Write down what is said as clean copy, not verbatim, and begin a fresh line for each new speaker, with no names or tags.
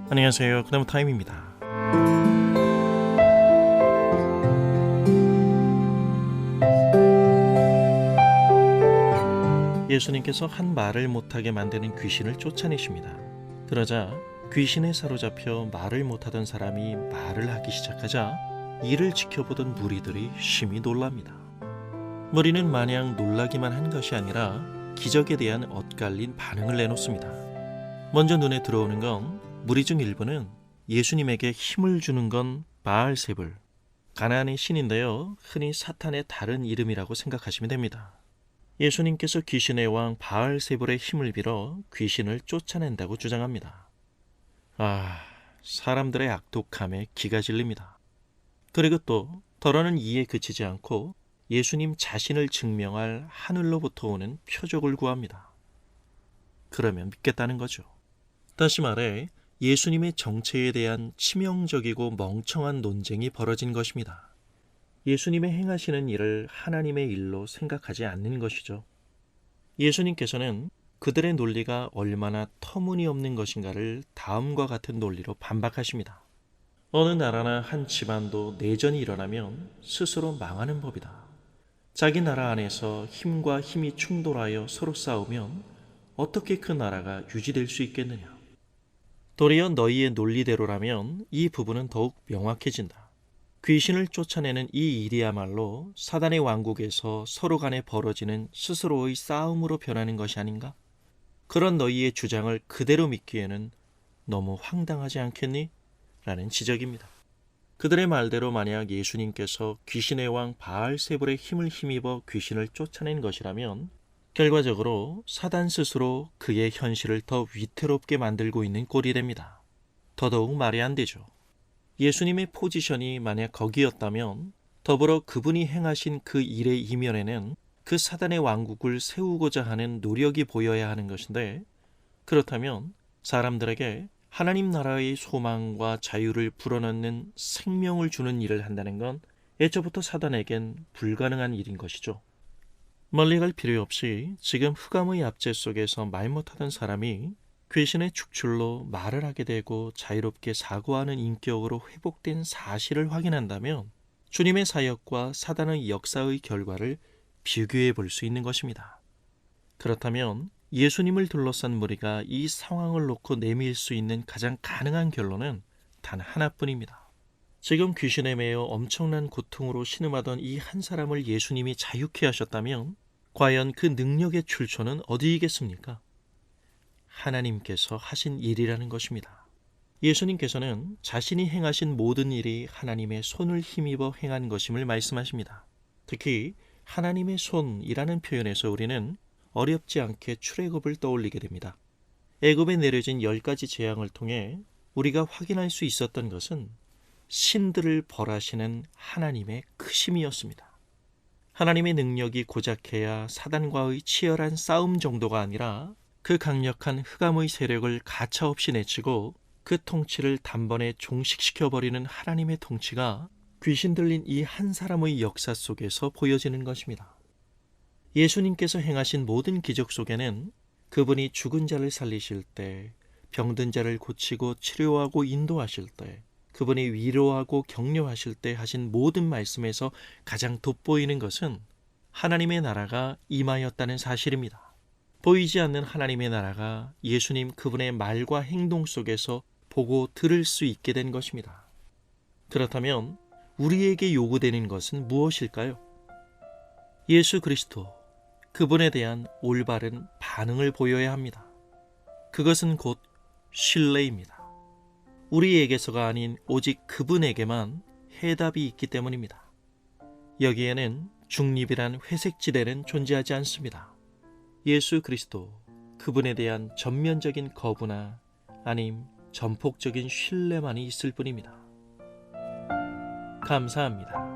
안녕하세요. 그나무 타임입니다. 예수님께서 한 말을 못하게 만드는 귀신을 쫓아내십니다. 그러자 귀신에 사로잡혀 말을 못하던 사람이 말을 하기 시작하자 이를 지켜보던 무리들이 심히 놀랍니다. 무리는 마냥 놀라기만 한 것이 아니라 기적에 대한 엇갈린 반응을 내놓습니다. 먼저 눈에 들어오는 건 무리 중 일부는 예수님에게 힘을 주는 건 바알세불, 가나안의 신인데요, 흔히 사탄의 다른 이름이라고 생각하시면 됩니다. 예수님께서 귀신의 왕 바알세불의 힘을 빌어 귀신을 쫓아낸다고 주장합니다. 사람들의 악독함에 기가 질립니다. 그리고 또 더러는 이에 그치지 않고 예수님 자신을 증명할 하늘로부터 오는 표적을 구합니다. 그러면 믿겠다는 거죠. 다시 말해 예수님의 정체에 대한 치명적이고 멍청한 논쟁이 벌어진 것입니다. 예수님의 행하시는 일을 하나님의 일로 생각하지 않는 것이죠. 예수님께서는 그들의 논리가 얼마나 터무니없는 것인가를 다음과 같은 논리로 반박하십니다. 어느 나라나 한 집안도 내전이 일어나면 스스로 망하는 법이다. 자기 나라 안에서 힘과 힘이 충돌하여 서로 싸우면 어떻게 그 나라가 유지될 수 있겠느냐. 도리어 너희의 논리대로라면 이 부분은 더욱 명확해진다. 귀신을 쫓아내는 이 일이야말로 사단의 왕국에서 서로 간에 벌어지는 스스로의 싸움으로 변하는 것이 아닌가? 그런 너희의 주장을 그대로 믿기에는 너무 황당하지 않겠니? 라는 지적입니다. 그들의 말대로 만약 예수님께서 귀신의 왕 바알세불의 힘을 힘입어 귀신을 쫓아낸 것이라면 결과적으로 사단 스스로 그의 현실을 더 위태롭게 만들고 있는 꼴이 됩니다. 더더욱 말이 안 되죠. 예수님의 포지션이 만약 거기였다면 더불어 그분이 행하신 그 일의 이면에는 그 사단의 왕국을 세우고자 하는 노력이 보여야 하는 것인데, 그렇다면 사람들에게 하나님 나라의 소망과 자유를 불어넣는 생명을 주는 일을 한다는 건 애초부터 사단에겐 불가능한 일인 것이죠. 멀리 갈 필요 없이 지금 흑암의 압제 속에서 말 못하던 사람이 귀신의 축출로 말을 하게 되고 자유롭게 사고하는 인격으로 회복된 사실을 확인한다면 주님의 사역과 사단의 역사의 결과를 비교해 볼 수 있는 것입니다. 그렇다면 예수님을 둘러싼 무리가 이 상황을 놓고 내밀 수 있는 가장 가능한 결론은 단 하나뿐입니다. 지금 귀신에 매여 엄청난 고통으로 신음하던 이 한 사람을 예수님이 자유케 하셨다면 과연 그 능력의 출처는 어디이겠습니까? 하나님께서 하신 일이라는 것입니다. 예수님께서는 자신이 행하신 모든 일이 하나님의 손을 힘입어 행한 것임을 말씀하십니다. 특히 하나님의 손이라는 표현에서 우리는 어렵지 않게 출애굽을 떠올리게 됩니다. 애굽에 내려진 10가지 재앙을 통해 우리가 확인할 수 있었던 것은 신들을 벌하시는 하나님의 크심이었습니다. 하나님의 능력이 고작해야 사단과의 치열한 싸움 정도가 아니라 그 강력한 흑암의 세력을 가차없이 내치고 그 통치를 단번에 종식시켜버리는 하나님의 통치가 귀신 들린 이 한 사람의 역사 속에서 보여지는 것입니다. 예수님께서 행하신 모든 기적 속에는 그분이 죽은 자를 살리실 때, 병든 자를 고치고 치료하고 인도하실 때, 그분이 위로하고 격려하실 때 하신 모든 말씀에서 가장 돋보이는 것은 하나님의 나라가 임하였다는 사실입니다. 보이지 않는 하나님의 나라가 예수님 그분의 말과 행동 속에서 보고 들을 수 있게 된 것입니다. 그렇다면 우리에게 요구되는 것은 무엇일까요? 예수 그리스도, 그분에 대한 올바른 반응을 보여야 합니다. 그것은 곧 신뢰입니다. 우리에게서가 아닌 오직 그분에게만 해답이 있기 때문입니다. 여기에는 중립이란 회색지대는 존재하지 않습니다. 예수 그리스도, 그분에 대한 전면적인 거부나 아님 전폭적인 신뢰만이 있을 뿐입니다. 감사합니다.